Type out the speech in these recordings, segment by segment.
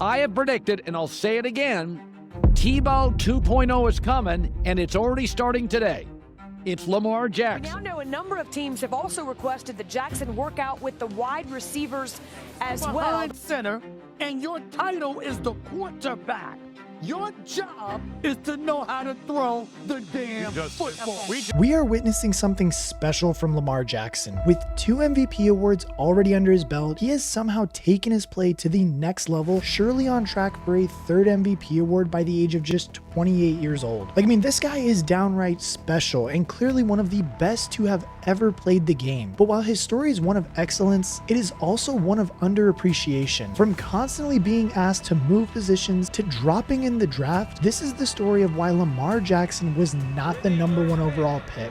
I have predicted, and I'll say it again, T-Ball 2.0 is coming, and it's already starting today. It's Lamar Jackson. We now know a number of teams have also requested that Jackson work out with the wide receivers as well. Behind center, and your title is the quarterback. Your job is to know how to throw the damn football. We are witnessing something special from Lamar Jackson. With 2 MVP awards already under his belt, he has somehow taken his play to the next level, surely on track for a 3rd MVP award by the age of just 28 years old. This guy is downright special and clearly one of the best to have ever played the game. But while his story is one of excellence, it is also one of underappreciation. From constantly being asked to move positions to dropping in the draft, this is the story of why Lamar Jackson was not the #1 overall pick.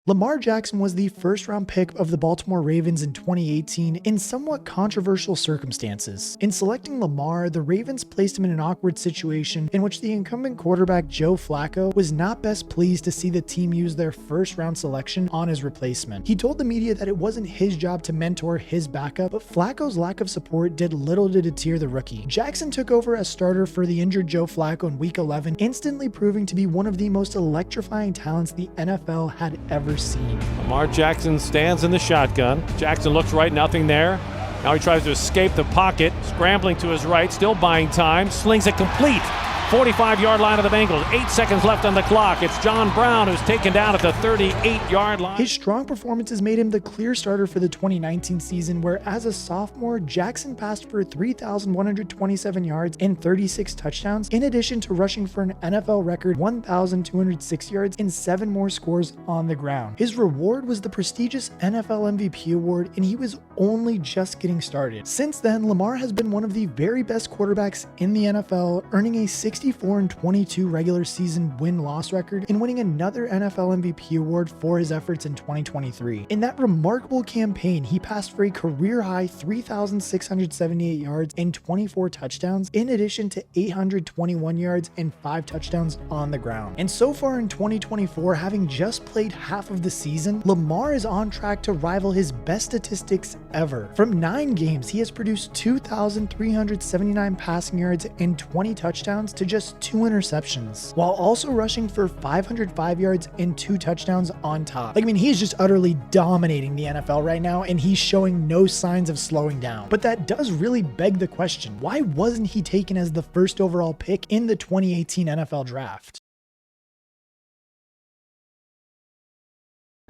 Lamar Jackson was the 1st-round pick of the Baltimore Ravens in 2018 in somewhat controversial circumstances. In selecting Lamar, the Ravens placed him in an awkward situation in which the incumbent quarterback Joe Flacco was not best pleased to see the team use their 1st-round selection on his replacement. He told the media that it wasn't his job to mentor his backup, but Flacco's lack of support did little to deter the rookie. Jackson took over as starter for the injured Joe Flacco in Week 11, instantly proving to be one of the most electrifying talents the NFL had ever seen. Lamar Jackson stands in the shotgun. Jackson looks right, nothing there. Now he tries to escape the pocket, scrambling to his right, still buying time, slings it complete. 45-yard line of the Bengals. 8 seconds left on the clock. It's John Brown who's taken down at the 38-yard line. His strong performances made him the clear starter for the 2019 season, where as a sophomore, Jackson passed for 3,127 yards and 36 touchdowns, in addition to rushing for an NFL record 1,206 yards and 7 more scores on the ground. His reward was the prestigious NFL MVP award, and he was only just getting started. Since then, Lamar has been one of the very best quarterbacks in the NFL, earning a 64-22 regular season win-loss record and winning another NFL MVP award for his efforts in 2023. In that remarkable campaign, he passed for a career-high 3,678 yards and 24 touchdowns, in addition to 821 yards and 5 touchdowns on the ground. And so far in 2024, having just played half of the season, Lamar is on track to rival his best statistics ever. From 9 games, he has produced 2,379 passing yards and 20 touchdowns to just 2 interceptions, while also rushing for 505 yards and 2 touchdowns on top. He's just utterly dominating the NFL right now, and he's showing no signs of slowing down. But that does really beg the question, why wasn't he taken as the 1st overall pick in the 2018 NFL draft?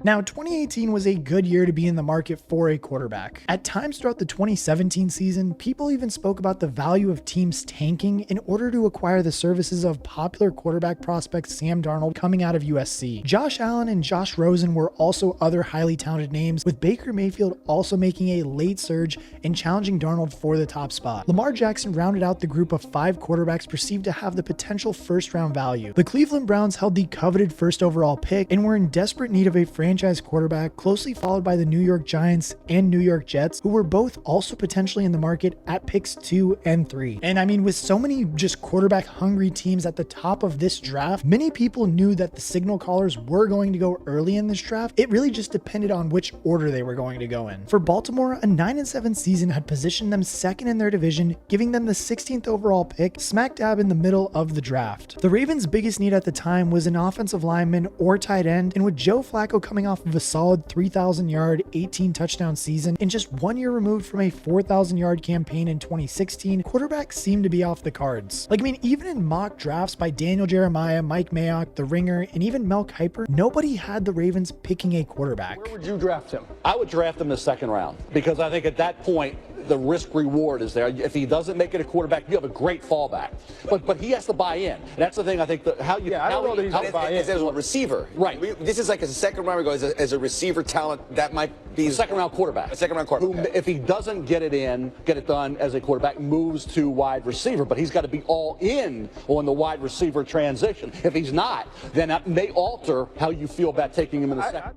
Now, 2018 was a good year to be in the market for a quarterback. At times throughout the 2017 season, people even spoke about the value of teams tanking in order to acquire the services of popular quarterback prospect Sam Darnold coming out of USC. Josh Allen and Josh Rosen were also other highly talented names, with Baker Mayfield also making a late surge and challenging Darnold for the top spot. Lamar Jackson rounded out the group of 5 quarterbacks perceived to have the potential 1st-round value. The Cleveland Browns held the coveted 1st overall pick and were in desperate need of a franchise quarterback, closely followed by the New York Giants and New York Jets, who were both also potentially in the market at picks 2 and 3. And with so many just quarterback hungry teams at the top of this draft, many people knew that the signal callers were going to go early in this draft. It really just depended on which order they were going to go in. For Baltimore, a 9-7 season had positioned them 2nd in their division, giving them the 16th overall pick, smack dab in the middle of the draft. The Ravens' biggest need at the time was an offensive lineman or tight end, and with Joe Flacco coming off of a solid 3,000-yard, 18-touchdown season and just 1 year removed from a 4,000-yard campaign in 2016, quarterbacks seemed to be off the cards. Even in mock drafts by Daniel Jeremiah, Mike Mayock, The Ringer, and even Mel Kiper, nobody had the Ravens picking a quarterback. Where would you draft him? I would draft him in the 2nd round, because I think at that point, the risk reward is there. If he doesn't make it a quarterback, you have a great fallback. But he has to buy in. And that's the thing, I think, I don't know that he's going to buy in. As a receiver. Right. This is like a 2nd round ago as a receiver talent that might be a 2nd round quarterback. A 2nd round quarterback. Who, if he doesn't get it done as a quarterback, moves to wide receiver. But he's got to be all in on the wide receiver transition. If he's not, then that may alter how you feel about taking him in the 2nd.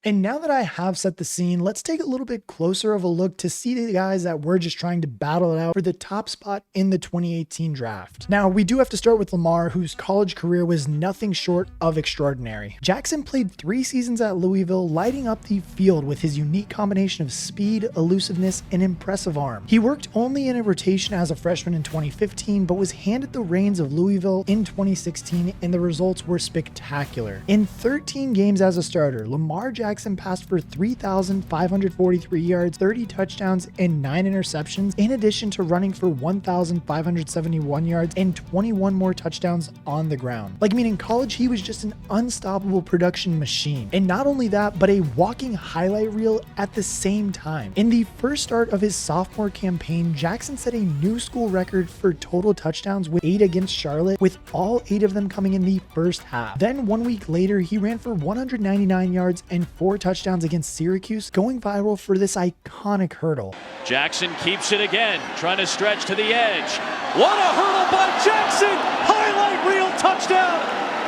And now that I have set the scene, let's take a little bit closer of a look to see the guys that were just trying to battle it out for the top spot in the 2018 draft. Now, we do have to start with Lamar, whose college career was nothing short of extraordinary. Jackson played 3 seasons at Louisville, lighting up the field with his unique combination of speed, elusiveness, and impressive arm. He worked only in a rotation as a freshman in 2015, but was handed the reins of Louisville in 2016, and the results were spectacular. In 13 games as a starter, Lamar Jackson passed for 3,543 yards, 30 touchdowns, and 9 interceptions, in addition to running for 1,571 yards and 21 more touchdowns on the ground. Like, I mean, in college, he was just an unstoppable production machine. And not only that, but a walking highlight reel at the same time. In the first start of his sophomore campaign, Jackson set a new school record for total touchdowns with 8 against Charlotte, with all 8 of them coming in the first half. Then 1 week later, he ran for 199 yards and 4 touchdowns against Syracuse, going viral for this iconic hurdle. Jackson keeps it again, trying to stretch to the edge. What a hurdle by Jackson! Highlight reel touchdown!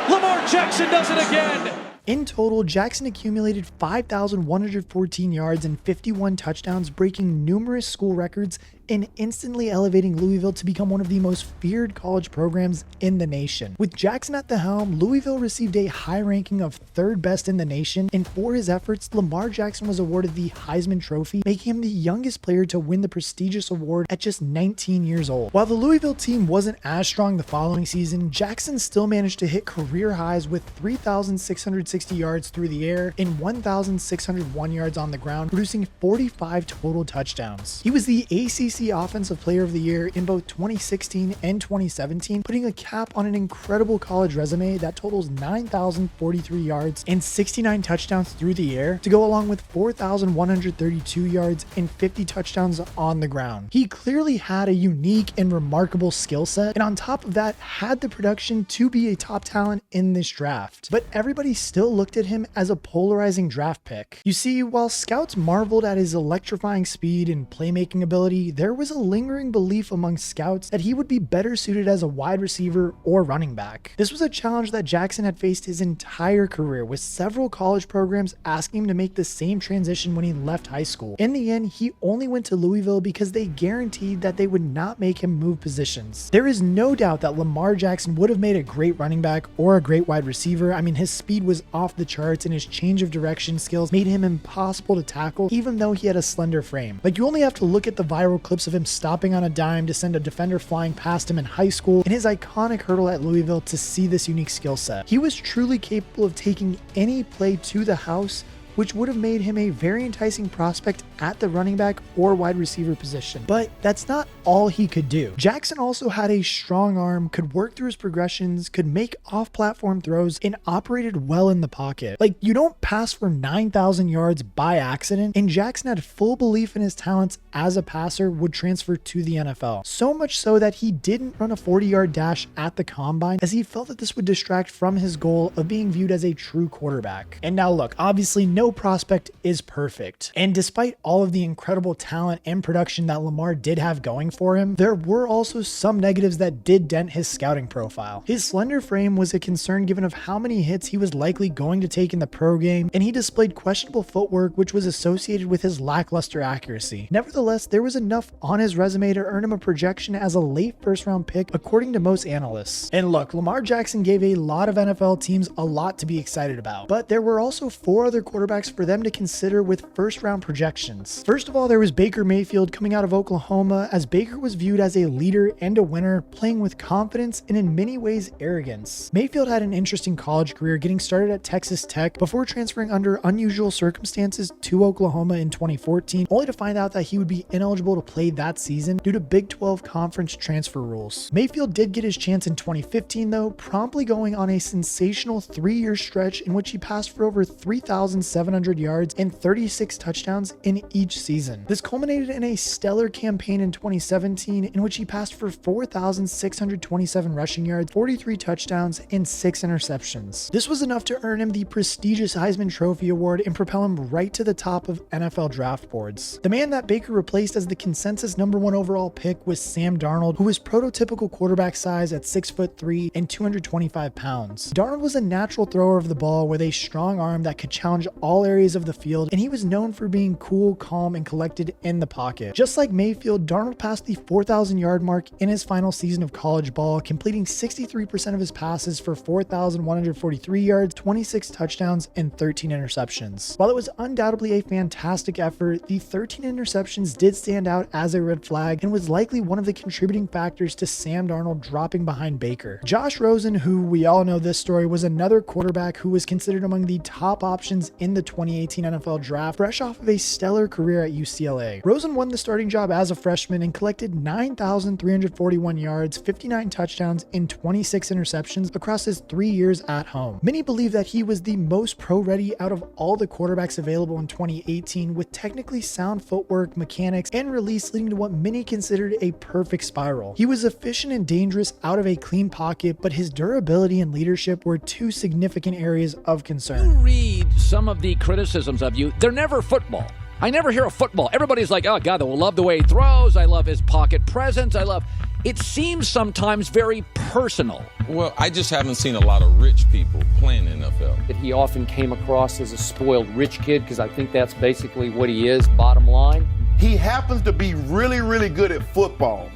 Lamar Jackson does it again! In total, Jackson accumulated 5,114 yards and 51 touchdowns, breaking numerous school records and instantly elevating Louisville to become one of the most feared college programs in the nation. With Jackson at the helm, Louisville received a high ranking of 3rd best in the nation, and for his efforts, Lamar Jackson was awarded the Heisman Trophy, making him the youngest player to win the prestigious award at just 19 years old. While the Louisville team wasn't as strong the following season, Jackson still managed to hit career highs with 3,660 yards through the air and 1,601 yards on the ground, producing 45 total touchdowns. He was the ACC Offensive Player of the Year in both 2016 and 2017, putting a cap on an incredible college resume that totals 9,043 yards and 69 touchdowns through the air, to go along with 4,132 yards and 50 touchdowns on the ground. He clearly had a unique and remarkable skill set, and on top of that, had the production to be a top talent in this draft. But everybody still looked at him as a polarizing draft pick. You see, while scouts marveled at his electrifying speed and playmaking ability, there was a lingering belief among scouts that he would be better suited as a wide receiver or running back. This was a challenge that Jackson had faced his entire career, with several college programs asking him to make the same transition when he left high school. In the end, he only went to Louisville because they guaranteed that they would not make him move positions. There is no doubt that Lamar Jackson would have made a great running back or a great wide receiver. I mean, his speed was off the charts, and his change of direction skills made him impossible to tackle, even though he had a slender frame. Like, you only have to look at the viral clips of him stopping on a dime to send a defender flying past him in high school and his iconic hurdle at Louisville to see this unique skill set. He was truly capable of taking any play to the house, which would have made him a very enticing prospect at the running back or wide receiver position. But that's not all he could do. Jackson also had a strong arm, could work through his progressions, could make off-platform throws, and operated well in the pocket. Like, you don't pass for 9,000 yards by accident, and Jackson had full belief in his talents as a passer would transfer to the NFL. So much so that he didn't run a 40-yard dash at the combine, as he felt that this would distract from his goal of being viewed as a true quarterback. And now look, obviously no prospect is perfect. And despite all of the incredible talent and production that Lamar did have going for him, there were also some negatives that did dent his scouting profile. His slender frame was a concern given of how many hits he was likely going to take in the pro game, and he displayed questionable footwork which was associated with his lackluster accuracy. Nevertheless, there was enough on his resume to earn him a projection as a late first-round pick according to most analysts. And look, Lamar Jackson gave a lot of NFL teams a lot to be excited about, but there were also 4 other quarterbacks for them to consider with first-round projections. First of all, there was Baker Mayfield coming out of Oklahoma, as Baker was viewed as a leader and a winner, playing with confidence and in many ways arrogance. Mayfield had an interesting college career, getting started at Texas Tech before transferring under unusual circumstances to Oklahoma in 2014, only to find out that he would be ineligible to play that season due to Big 12 conference transfer rules. Mayfield did get his chance in 2015 though, promptly going on a sensational 3-year stretch in which he passed for over 3,700 yards and 36 touchdowns in each season. This culminated in a stellar campaign in 2017 in which he passed for 4,627 rushing yards, 43 touchdowns, and 6 interceptions. This was enough to earn him the prestigious Heisman Trophy award and propel him right to the top of NFL draft boards. The man that Baker replaced as the consensus #1 overall pick was Sam Darnold, who was prototypical quarterback size at 6'3" and 225 pounds. Darnold was a natural thrower of the ball with a strong arm that could challenge all all areas of the field, and he was known for being cool, calm, and collected in the pocket. Just like Mayfield, Darnold passed the 4,000-yard mark in his final season of college ball, completing 63% of his passes for 4,143 yards, 26 touchdowns, and 13 interceptions. While it was undoubtedly a fantastic effort, the 13 interceptions did stand out as a red flag and was likely one of the contributing factors to Sam Darnold dropping behind Baker. Josh Rosen, who we all know this story, was another quarterback who was considered among the top options in the 2018 NFL draft, fresh off of a stellar career at UCLA. Rosen won the starting job as a freshman and collected 9,341 yards, 59 touchdowns, and 26 interceptions across his 3 years at home. Many believe that he was the most pro-ready out of all the quarterbacks available in 2018, with technically sound footwork, mechanics, and release leading to what many considered a perfect spiral. He was efficient and dangerous out of a clean pocket, but his durability and leadership were two significant areas of concern. You read some of the criticisms of you, they're never football. I never hear of football. Everybody's like, oh, God, I love the way he throws. I love his pocket presence. It seems sometimes very personal. Well, I just haven't seen a lot of rich people playing NFL. That he often came across as a spoiled rich kid, because I think that's basically what he is, bottom line. He happens to be really, really good at football,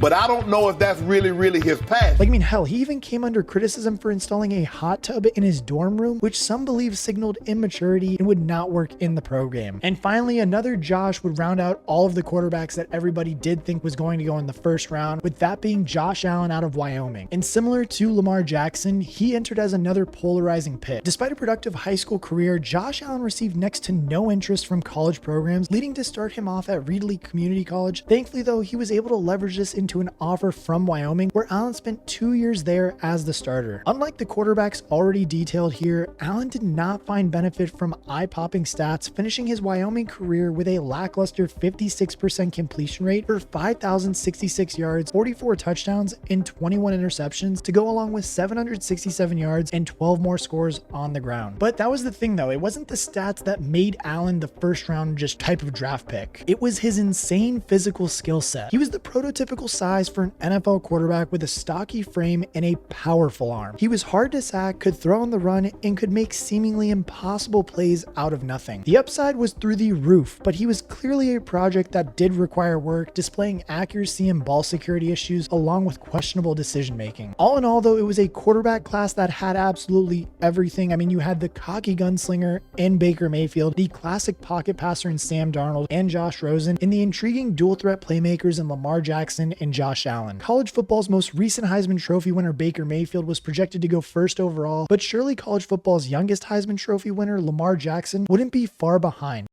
but I don't know if that's really his passion. Hell, he even came under criticism for installing a hot tub in his dorm room, which some believe signaled immaturity and would not work in the program. And finally, another Josh would round out all of the quarterbacks that everybody did think was going to go in the first round, with that being Josh Allen out of Wyoming. And similar to Lamar Jackson, he entered as another polarizing pick. Despite a productive high school career, Josh Allen received next to no interest from college programs, leading to start him off at Reedley Community College. Thankfully, though, he was able to leverage this into an offer from Wyoming, where Allen spent 2 years there as the starter. Unlike the quarterbacks already detailed here, Allen did not find benefit from eye-popping stats, finishing his Wyoming career with a lackluster 56% completion rate for 5,066 yards, 44 touchdowns, and 21 interceptions to go along with 767 yards and 12 more scores on the ground. But that was the thing, though. It wasn't the stats that made Allen the first round just type of draft pick. It was his insane physical skill set. He was the prototypical size for an NFL quarterback with a stocky frame and a powerful arm. He was hard to sack, could throw on the run, and could make seemingly impossible plays out of nothing. The upside was through the roof, but he was clearly a project that did require work, displaying accuracy and ball security issues along with questionable decision making. All in all, though, it was a quarterback class that had absolutely everything. You had the cocky gunslinger in Baker Mayfield, the classic pocket passer in Sam Darnold and Josh Rosen, and the intriguing dual threat playmakers in Lamar Jackson and Josh Allen. College football's most recent Heisman Trophy winner, Baker Mayfield, was projected to go first overall, but surely college football's youngest Heisman Trophy winner, Lamar Jackson, wouldn't be far behind.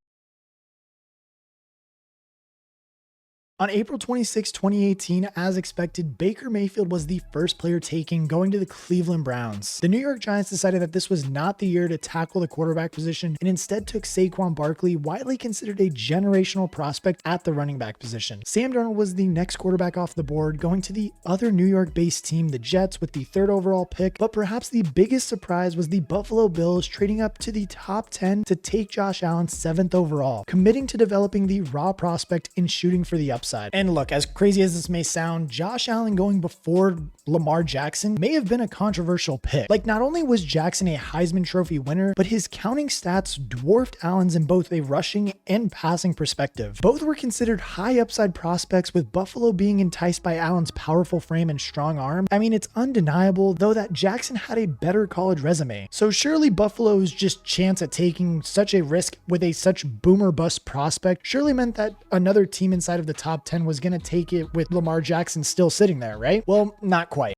On April 26, 2018, as expected, Baker Mayfield was the first player taken, going to the Cleveland Browns. The New York Giants decided that this was not the year to tackle the quarterback position and instead took Saquon Barkley, widely considered a generational prospect at the running back position. Sam Darnold was the next quarterback off the board, going to the other New York-based team, the Jets, with the 3rd overall pick, but perhaps the biggest surprise was the Buffalo Bills trading up to the top 10 to take Josh Allen 7th overall, committing to developing the raw prospect and shooting for the upside. And look, as crazy as this may sound, Josh Allen going before Lamar Jackson may have been a controversial pick. Not only was Jackson a Heisman Trophy winner, but his counting stats dwarfed Allen's in both a rushing and passing perspective. Both were considered high upside prospects, with Buffalo being enticed by Allen's powerful frame and strong arm. It's undeniable, though, that Jackson had a better college resume. So surely Buffalo's just chance at taking such a risk with a such boomer bust prospect surely meant that another team inside of the top 10 was going to take it with Lamar Jackson still sitting there, right? Well, not quite.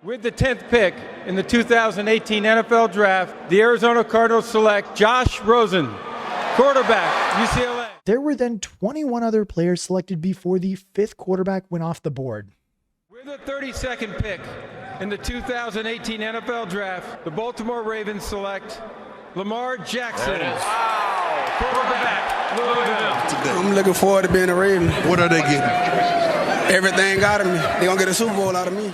With the 10th pick in the 2018 NFL Draft, the Arizona Cardinals select Josh Rosen, quarterback, UCLA. There were then 21 other players selected before the 5th quarterback went off the board. With the 32nd pick in the 2018 NFL Draft, the Baltimore Ravens select Lamar Jackson. Wow. Quarterback, Louisville. I'm looking forward to being a Raven. What are they getting? Everything out of me. They're going to get a Super Bowl out of me.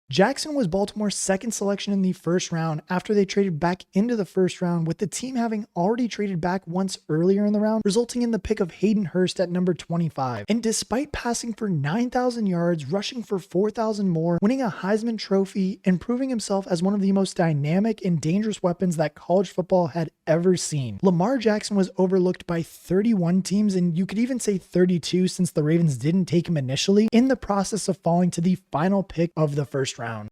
Jackson was Baltimore's second selection in the first round after they traded back into the first round, with the team having already traded back once earlier in the round, resulting in the pick of Hayden Hurst at number 25. And despite passing for 9,000 yards, rushing for 4,000 more, winning a Heisman Trophy, and proving himself as one of the most dynamic and dangerous weapons that college football had ever seen, Lamar Jackson was overlooked by 31 teams, and you could even say 32 since the Ravens didn't take him initially, in the process of falling to the final pick of the first round.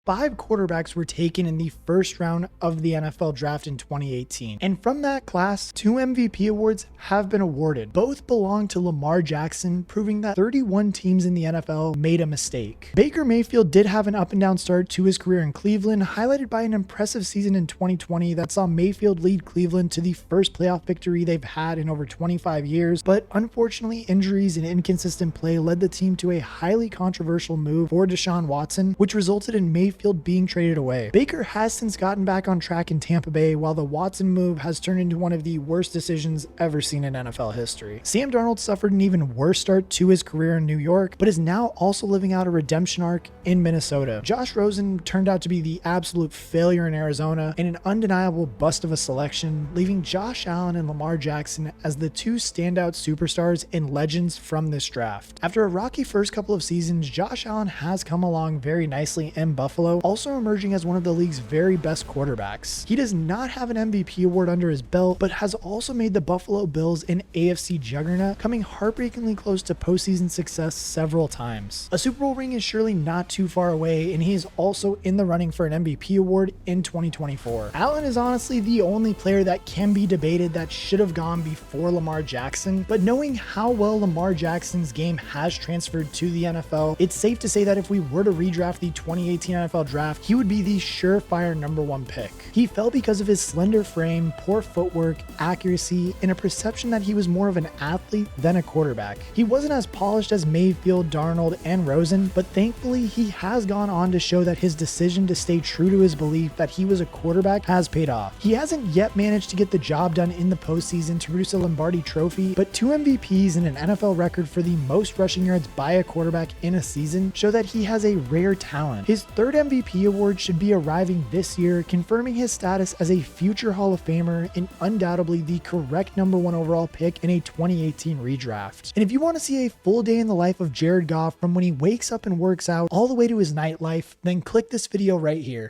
5 quarterbacks were taken in the first round of the NFL draft in 2018. And from that class, 2 MVP awards have been awarded. Both belong to Lamar Jackson, proving that 31 teams in the NFL made a mistake. Baker Mayfield did have an up and down start to his career in Cleveland, highlighted by an impressive season in 2020 that saw Mayfield lead Cleveland to the first playoff victory they've had in over 25 years. But unfortunately, injuries and inconsistent play led the team to a highly controversial move for Deshaun Watson, which resulted in Mayfield being traded away. Baker has since gotten back on track in Tampa Bay, while the Watson move has turned into one of the worst decisions ever seen in NFL history. Sam Darnold suffered an even worse start to his career in New York, but is now also living out a redemption arc in Minnesota. Josh Rosen turned out to be the absolute failure in Arizona and an undeniable bust of a selection, leaving Josh Allen and Lamar Jackson as the 2 standout superstars and legends from this draft. After a rocky first couple of seasons, Josh Allen has come along very nicely in Buffalo, also emerging as one of the league's very best quarterbacks. He does not have an MVP award under his belt, but has also made the Buffalo Bills an AFC juggernaut, coming heartbreakingly close to postseason success several times. A Super Bowl ring is surely not too far away, and he is also in the running for an MVP award in 2024. Allen is honestly the only player that can be debated that should have gone before Lamar Jackson, but knowing how well Lamar Jackson's game has transferred to the NFL, it's safe to say that if we were to redraft the 2018 NFL draft, he would be the surefire number 1 pick. He fell because of his slender frame, poor footwork, accuracy, and a perception that he was more of an athlete than a quarterback. He wasn't as polished as Mayfield, Darnold, and Rosen, but thankfully he has gone on to show that his decision to stay true to his belief that he was a quarterback has paid off. He hasn't yet managed to get the job done in the postseason to produce a Lombardi trophy, but 2 MVPs and an NFL record for the most rushing yards by a quarterback in a season show that he has a rare talent. His 3rd MVP award should be arriving this year, confirming his status as a future Hall of Famer and undoubtedly the correct number 1 overall pick in a 2018 redraft. And if you want to see a full day in the life of Jared Goff, from when he wakes up and works out all the way to his nightlife, then click this video right here.